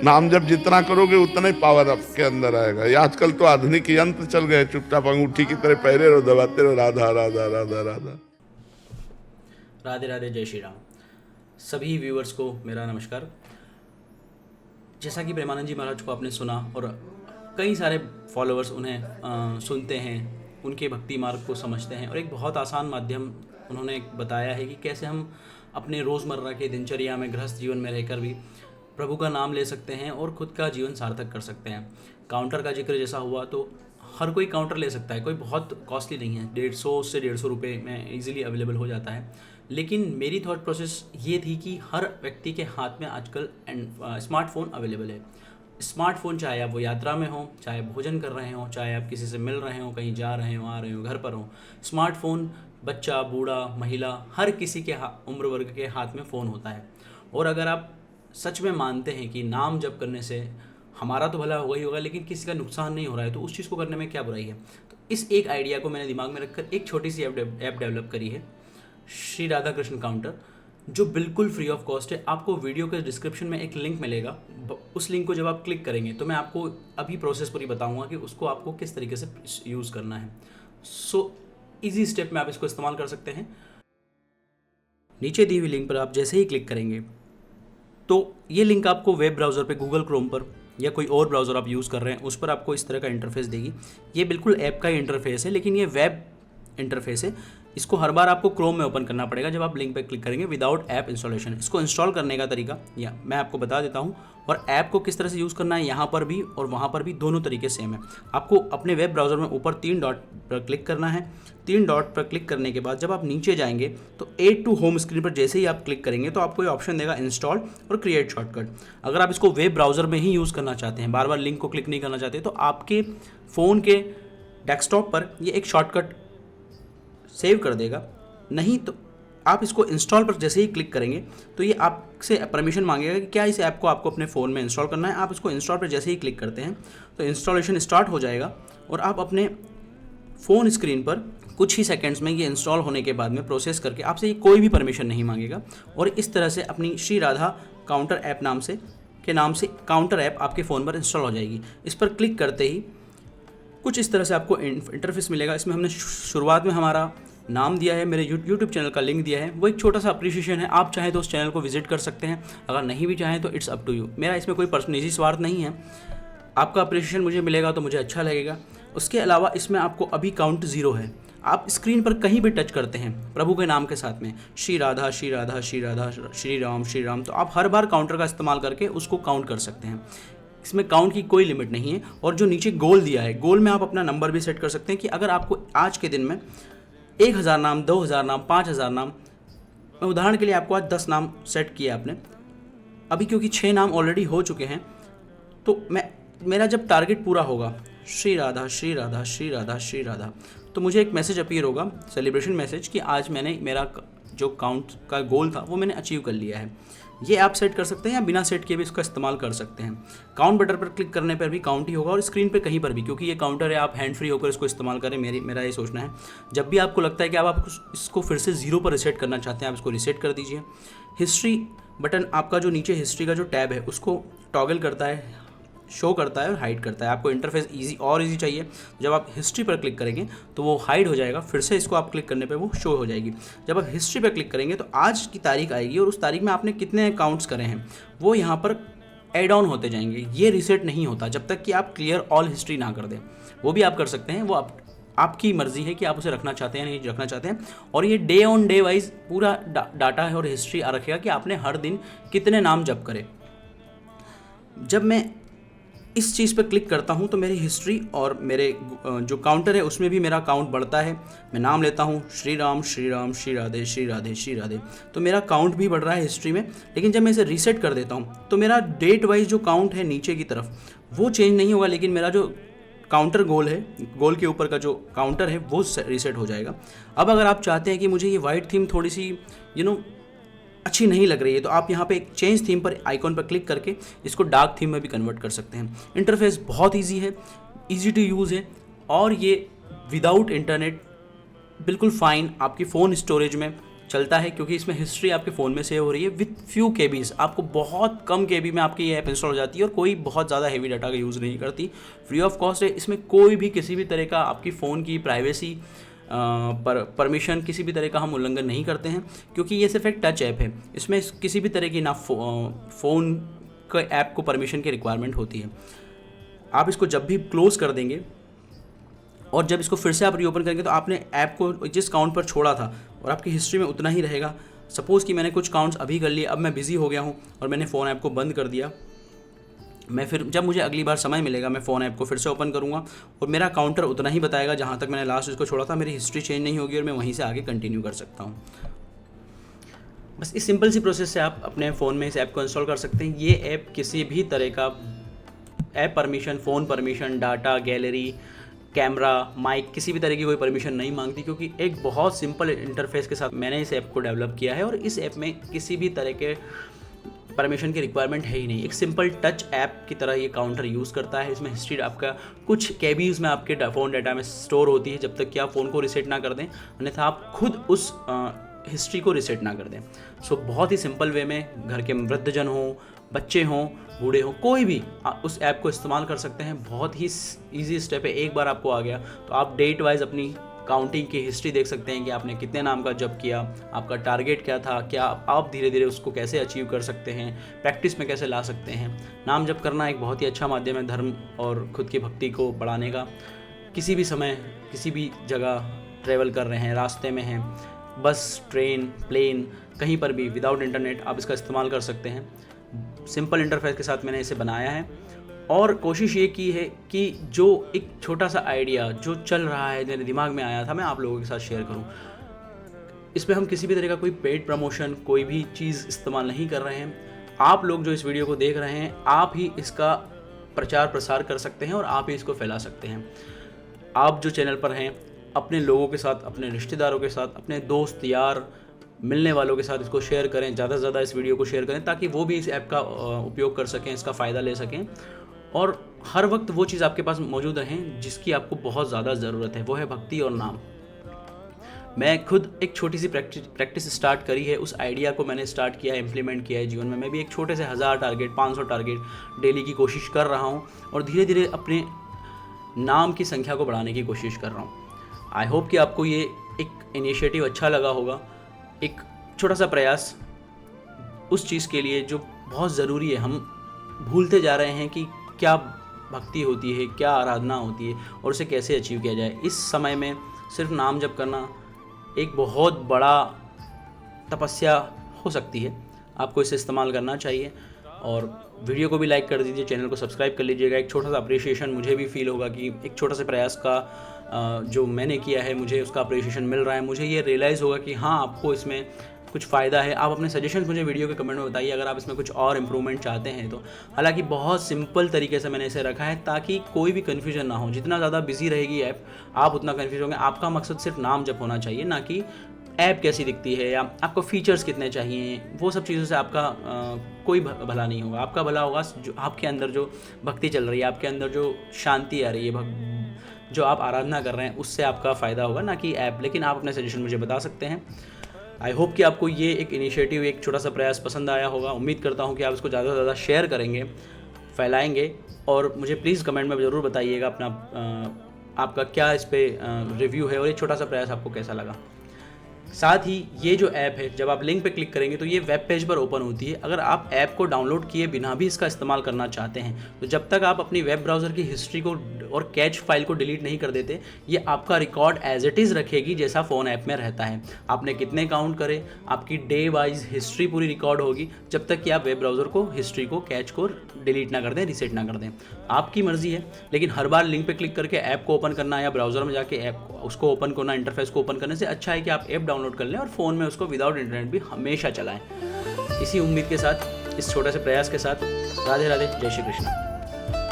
नाम जब जितना करोगे उतना ही पावर आपके अंदर आएगा। ये आजकल तो आधुनिक यंत्र चल गए, चुपचाप अंगूठी की तरह पहरे रहो, दबाते रहो, राधा राधा राधा राधा। राधे राधे, जय श्री राम। सभी व्यूअर्स को मेरा नमस्कार। जैसा कि प्रेमानंद जी महाराज को आपने सुना और कई सारे फॉलोअर्स उन्हें सुनते हैं, उनके भक्ति मार्ग को समझते हैं और एक बहुत आसान माध्यम उन्होंने बताया है कि कैसे हम अपने रोज़मर्रा के दिनचर्या में, गृहस्थ जीवन में रहकर भी प्रभु का नाम ले सकते हैं और खुद का जीवन सार्थक कर सकते हैं। काउंटर का जिक्र जैसा हुआ तो हर कोई काउंटर ले सकता है, कोई बहुत कॉस्टली नहीं है, 150 से 150 रुपये में इजीली अवेलेबल हो जाता है। लेकिन मेरी थॉट प्रोसेस ये थी कि हर व्यक्ति के हाथ में आजकल स्मार्टफोन अवेलेबल है। स्मार्टफोन चाहे आप वो यात्रा में हो, चाहे भोजन कर रहे हो, चाहे आप किसी से मिल रहे हो, कहीं जा रहे हो, आ रहे हो, घर पर हो, स्मार्टफोन बच्चा, बूढ़ा, महिला, हर किसी के उम्र वर्ग के हाथ में फ़ोन होता है। और अगर आप सच में मानते हैं कि नाम जप करने से हमारा तो भला होगा ही होगा लेकिन किसी का नुकसान नहीं हो रहा है, तो उस चीज़ को करने में क्या बुराई है। तो इस एक आइडिया को मैंने दिमाग में रखकर एक छोटी सी ऐप डेवलप करी है, श्री राधा कृष्ण काउंटर, जो बिल्कुल फ्री ऑफ कॉस्ट है। आपको वीडियो के डिस्क्रिप्शन में एक लिंक मिलेगा, उस लिंक को जब आप क्लिक करेंगे तो मैं आपको अभी प्रोसेस पूरी बताऊंगा कि उसको आपको किस तरीके से यूज़ करना है। सो इजी स्टेप में आप इसको इस्तेमाल कर सकते हैं। नीचे दी हुई लिंक पर आप जैसे ही क्लिक करेंगे तो ये लिंक आपको वेब ब्राउज़र पे, गूगल क्रोम पर या कोई और ब्राउज़र आप यूज़ कर रहे हैं उस पर आपको इस तरह का इंटरफेस देगी। ये बिल्कुल ऐप का ही इंटरफेस है लेकिन ये वेब इंटरफेस है। इसको हर बार आपको क्रोम में ओपन करना पड़ेगा जब आप लिंक पर क्लिक करेंगे, विदाउट ऐप इंस्टॉलेशन। इसको इंस्टॉल करने का तरीका या मैं आपको बता देता हूँ, और ऐप को किस तरह से यूज़ करना है यहाँ पर भी और वहाँ पर भी दोनों तरीके सेम है। आपको अपने वेब ब्राउज़र में ऊपर 3 डॉट पर क्लिक करना है। 3 डॉट पर क्लिक करने के बाद जब आप नीचे जाएंगे तो एड टू होम स्क्रीन पर जैसे ही आप क्लिक करेंगे तो आपको ये ऑप्शन देगा इंस्टॉल और क्रिएट शॉर्टकट। अगर आप इसको वेब ब्राउज़र में ही यूज़ करना चाहते हैं, बार बार लिंक को क्लिक नहीं करना चाहते, तो आपके फ़ोन के डेस्कटॉप पर ये एक शॉर्टकट सेव कर देगा। नहीं तो आप इसको इंस्टॉल पर जैसे ही क्लिक करेंगे तो ये आपसे परमिशन मांगेगा कि क्या इस ऐप को आपको अपने फ़ोन में इंस्टॉल करना है। आप इसको इंस्टॉल पर जैसे ही क्लिक करते हैं तो इंस्टॉलेशन स्टार्ट हो जाएगा और आप अपने फ़ोन स्क्रीन पर कुछ ही सेकंड्स में ये इंस्टॉल होने के बाद में प्रोसेस करके आपसे ये कोई भी परमिशन नहीं मांगेगा और इस तरह से अपनी श्री राधा काउंटर ऐप नाम से काउंटर ऐप आपके फ़ोन पर इंस्टॉल हो जाएगी। इस पर क्लिक करते ही कुछ इस तरह से आपको इंटरफेस मिलेगा। इसमें हमने शुरुआत में हमारा नाम दिया है, मेरे यूट्यूब चैनल का लिंक दिया है, वो एक छोटा सा अप्रिशिएशन है। आप चाहें तो उस चैनल को विजिट कर सकते हैं, अगर नहीं भी चाहें तो इट्स अप टू यू। मेरा इसमें कोई पर्सनल निजी स्वार्थ नहीं है। आपका अप्रिशिएशन मुझे मिलेगा तो मुझे अच्छा लगेगा। उसके अलावा इसमें आपको अभी काउंट 0 है। आप स्क्रीन पर कहीं भी टच करते हैं प्रभु के नाम के साथ में श्री राधा श्री राधा श्री राधा श्री राम, तो आप हर बार काउंटर का इस्तेमाल करके उसको काउंट कर सकते हैं। इसमें काउंट की कोई लिमिट नहीं है। और जो नीचे गोल दिया है, गोल में आप अपना नंबर भी सेट कर सकते हैं कि अगर आपको आज के दिन में 1000 नाम, 2000 नाम, 5000 नाम, मैं उदाहरण के लिए आपको आज 10 नाम सेट किए आपने, अभी क्योंकि 6 नाम ऑलरेडी हो चुके हैं तो मेरा जब टारगेट पूरा होगा श्री राधा श्री राधा श्री राधा श्री राधा, तो मुझे एक मैसेज अपीयर होगा, सेलिब्रेशन मैसेज, कि आज मैंने मेरा जो काउंट का गोल था वो मैंने अचीव कर लिया है। ये आप सेट कर सकते हैं या बिना सेट किए भी इसका इस्तेमाल कर सकते हैं। काउंट बटन पर क्लिक करने पर भी काउंट ही होगा और स्क्रीन पे कहीं पर भी, क्योंकि ये काउंटर है, आप हैंड फ्री होकर इसको इस्तेमाल करें। मेरा ये सोचना है। जब भी आपको लगता है कि आप इसको फिर से 0 पर रीसेट करना चाहते हैं, आप इसको रीसेट कर दीजिए। हिस्ट्री बटन आपका जो नीचे हिस्ट्री का जो टैब है उसको टॉगल करता है, शो करता है और हाइड करता है। आपको इंटरफेस ईजी चाहिए, जब आप हिस्ट्री पर क्लिक करेंगे तो वो हाइड हो जाएगा, फिर से इसको आप क्लिक करने पे वो शो हो जाएगी। जब आप हिस्ट्री पर क्लिक करेंगे तो आज की तारीख आएगी और उस तारीख में आपने कितने अकाउंट्स करे हैं वो यहाँ पर ऐड ऑन होते जाएंगे। ये रीसेट नहीं होता जब तक कि आप क्लियर ऑल हिस्ट्री ना कर दें। वो भी आप कर सकते हैं, वो आपकी मर्ज़ी है कि आप उसे रखना चाहते हैं या नहीं रखना चाहते हैं। और ये डे ऑन डे वाइज पूरा डाटा है और हिस्ट्री आ रखेगा कि आपने हर दिन कितने नाम जप करे। जब मैं इस चीज़ पर क्लिक करता हूँ तो मेरी हिस्ट्री और मेरे जो काउंटर है उसमें भी मेरा काउंट बढ़ता है। मैं नाम लेता हूँ श्री राम श्री राम श्री राधे श्री राधे श्री राधे, तो मेरा काउंट भी बढ़ रहा है हिस्ट्री में। लेकिन जब मैं इसे रीसेट कर देता हूँ तो मेरा डेट वाइज जो काउंट है नीचे की तरफ वो चेंज नहीं होगा, लेकिन मेरा जो काउंटर गोल है, गोल के ऊपर का जो काउंटर है वो रीसेट हो जाएगा। अब अगर आप चाहते हैं कि मुझे ये वाइट थीम थोड़ी सी अच्छी नहीं लग रही है तो आप यहाँ पे एक चेंज थीम पर आइकॉन पर क्लिक करके इसको डार्क थीम में भी कन्वर्ट कर सकते हैं। इंटरफेस बहुत इजी है, इजी टू यूज़ है और ये विदाउट इंटरनेट बिल्कुल फाइन आपकी फ़ोन स्टोरेज में चलता है क्योंकि इसमें हिस्ट्री आपके फ़ोन में सेव हो रही है विथ फ्यू केबीज़। आपको बहुत कम केबी में आपकी ये ऐप इंस्टॉल हो जाती है और कोई बहुत ज़्यादा हेवी डाटा का यूज़ नहीं करती, फ्री ऑफ कॉस्ट है। इसमें कोई भी किसी भी तरह का आपकी फ़ोन की प्राइवेसी परमिशन किसी भी तरह का हम उल्लंघन नहीं करते हैं, क्योंकि ये सिर्फ एक टच ऐप है। इसमें किसी भी तरह की ना फ़ोन के ऐप को परमिशन की रिक्वायरमेंट होती है। आप इसको जब भी क्लोज़ कर देंगे और जब इसको फिर से आप रीओपन करेंगे तो आपने ऐप को जिस काउंट पर छोड़ा था और आपकी हिस्ट्री में उतना ही रहेगा। सपोज़ कि मैंने कुछ काउंट्स अभी कर लिए, अब मैं बिज़ी हो गया हूँ और मैंने फ़ोन ऐप को बंद कर दिया। मैं फिर जब मुझे अगली बार समय मिलेगा मैं फ़ोन ऐप को फिर से ओपन करूँगा और मेरा काउंटर उतना ही बताएगा जहाँ तक मैंने लास्ट इसको छोड़ा था। मेरी हिस्ट्री चेंज नहीं होगी और मैं वहीं से आगे कंटिन्यू कर सकता हूँ। बस इस सिंपल सी प्रोसेस से आप अपने फ़ोन में इस ऐप को इंस्टॉल कर सकते हैं। ये ऐप किसी भी तरह का app permission, phone permission, data, gallery, camera, mic, किसी भी तरह की कोई परमिशन नहीं मांगती, क्योंकि एक बहुत सिंपल इंटरफेस के साथ मैंने इस ऐप को डेवलप किया है और इस ऐप में किसी भी तरह के परमिशन की रिक्वायरमेंट है ही नहीं। एक सिंपल टच ऐप की तरह ये काउंटर यूज़ करता है। इसमें हिस्ट्री आपका कुछ केबीज़ में आपके फ़ोन डाटा में स्टोर होती है जब तक कि आप फ़ोन को रीसेट ना कर दें, अन्यथा आप खुद उस हिस्ट्री को रीसेट ना कर दें। सो बहुत ही सिंपल वे में घर के वृद्धजन हों, बच्चे हों, बूढ़े हों, कोई भी उस ऐप को इस्तेमाल कर सकते हैं। बहुत ही ईजी स्टेप है। एक बार आपको आ गया तो आप डेट वाइज अपनी काउंटिंग की हिस्ट्री देख सकते हैं कि आपने कितने नाम का जप किया, आपका टारगेट क्या था, क्या आप धीरे धीरे उसको कैसे अचीव कर सकते हैं, प्रैक्टिस में कैसे ला सकते हैं। नाम जप करना एक बहुत ही अच्छा माध्यम है धर्म और खुद की भक्ति को बढ़ाने का। किसी भी समय किसी भी जगह ट्रैवल कर रहे हैं, रास्ते में हैं, बस, ट्रेन, प्लेन, कहीं पर भी विदाउट इंटरनेट आप इसका इस्तेमाल कर सकते हैं। सिंपल इंटरफेस के साथ मैंने इसे बनाया है और कोशिश ये की है कि जो एक छोटा सा आइडिया जो चल रहा है, मेरे दिमाग में आया था, मैं आप लोगों के साथ शेयर करूं। इसमें हम किसी भी तरह का कोई पेड प्रमोशन, कोई भी चीज़ इस्तेमाल नहीं कर रहे हैं। आप लोग जो इस वीडियो को देख रहे हैं, आप ही इसका प्रचार प्रसार कर सकते हैं और आप ही इसको फैला सकते हैं। आप जो चैनल पर हैं, अपने लोगों के साथ, अपने रिश्तेदारों के साथ, अपने दोस्त यार, मिलने वालों के साथ इसको शेयर करें। ज़्यादा से ज़्यादा इस वीडियो को शेयर करें ताकि वो भी इस ऐप का उपयोग कर सकें, इसका फ़ायदा ले सकें और हर वक्त वो चीज़ आपके पास मौजूद रहें जिसकी आपको बहुत ज़्यादा ज़रूरत है, वो है भक्ति और नाम। मैं खुद एक छोटी सी प्रैक्टिस स्टार्ट करी है। उस आइडिया को मैंने स्टार्ट किया है, इम्प्लीमेंट किया है जीवन में। मैं भी एक छोटे से 1000 टारगेट, 500 टारगेट डेली की कोशिश कर रहा हूँ और धीरे धीरे अपने नाम की संख्या को बढ़ाने की कोशिश कर रहा हूँ। आई होप कि आपको ये एक इनिशिएटिव अच्छा लगा होगा। एक छोटा सा प्रयास उस चीज़ के लिए जो बहुत ज़रूरी है। हम भूलते जा रहे हैं कि क्या भक्ति होती है, क्या आराधना होती है और उसे कैसे अचीव किया जाए। इस समय में सिर्फ नाम जप करना एक बहुत बड़ा तपस्या हो सकती है। आपको इसे इस्तेमाल करना चाहिए और वीडियो को भी लाइक कर दीजिए, चैनल को सब्सक्राइब कर लीजिएगा। एक छोटा सा अप्रिशिएशन मुझे भी फील होगा कि एक छोटा सा प्रयास का जो मैंने किया है मुझे उसका अप्रिशिएशन मिल रहा है। मुझे ये रियलाइज़ होगा कि हाँ, आपको इसमें कुछ फ़ायदा है। आप अपने सजेशंस मुझे वीडियो के कमेंट में बताइए अगर आप इसमें कुछ और इम्प्रूवमेंट चाहते हैं तो। हालांकि बहुत सिंपल तरीके से मैंने इसे रखा है ताकि कोई भी कन्फ्यूजन ना हो। जितना ज़्यादा बिजी रहेगी ऐप, आप उतना कन्फ्यूज होंगे। आपका मकसद सिर्फ नाम जप होना चाहिए, ना कि ऐप कैसी दिखती है या आपको फीचर्स कितने चाहिए। वो सब चीज़ों से आपका कोई भला नहीं होगा। आपका भला होगा जो आपके अंदर जो भक्ति चल रही है, आपके अंदर जो शांति आ रही है, जो आप आराधना कर रहे हैं, उससे आपका फ़ायदा होगा, ना कि ऐप। लेकिन आप अपने सजेशन मुझे बता सकते हैं। आई होप कि आपको ये एक इनिशिएटिव, एक छोटा सा प्रयास पसंद आया होगा। उम्मीद करता हूँ कि आप इसको ज़्यादा से ज़्यादा शेयर करेंगे, फैलाएंगे और मुझे प्लीज़ कमेंट में ज़रूर बताइएगा अपना आपका क्या इस पर रिव्यू है और ये छोटा सा प्रयास आपको कैसा लगा। साथ ही ये जो ऐप है, जब आप लिंक पे क्लिक करेंगे तो ये वेब पेज पर ओपन होती है। अगर आप ऐप को डाउनलोड किए बिना भी इसका इस्तेमाल करना चाहते हैं तो जब तक आप अपनी वेब ब्राउज़र की हिस्ट्री को और कैच फाइल को डिलीट नहीं कर देते, ये आपका रिकॉर्ड एज इट इज़ रखेगी जैसा फ़ोन ऐप में रहता है। आपने कितने काउंट करे, आपकी डे वाइज हिस्ट्री पूरी रिकॉर्ड होगी जब तक कि आप वेब ब्राउज़र को, हिस्ट्री को, कैच को डिलीट ना कर दें, रीसेट ना कर दें। आपकी मर्ज़ी है, लेकिन हर बार लिंक पे क्लिक करके ऐप को ओपन करना या ब्राउज़र में जाके ऐप उसको ओपन करना, इंटरफेस को ओपन करने से अच्छा है कि आप ऐप डाउनलोड कर लें और फ़ोन में उसको विदाउट इंटरनेट भी हमेशा चलाएं। इसी उम्मीद के साथ, इस छोटे से प्रयास के साथ, राधे राधे, जय श्री कृष्ण।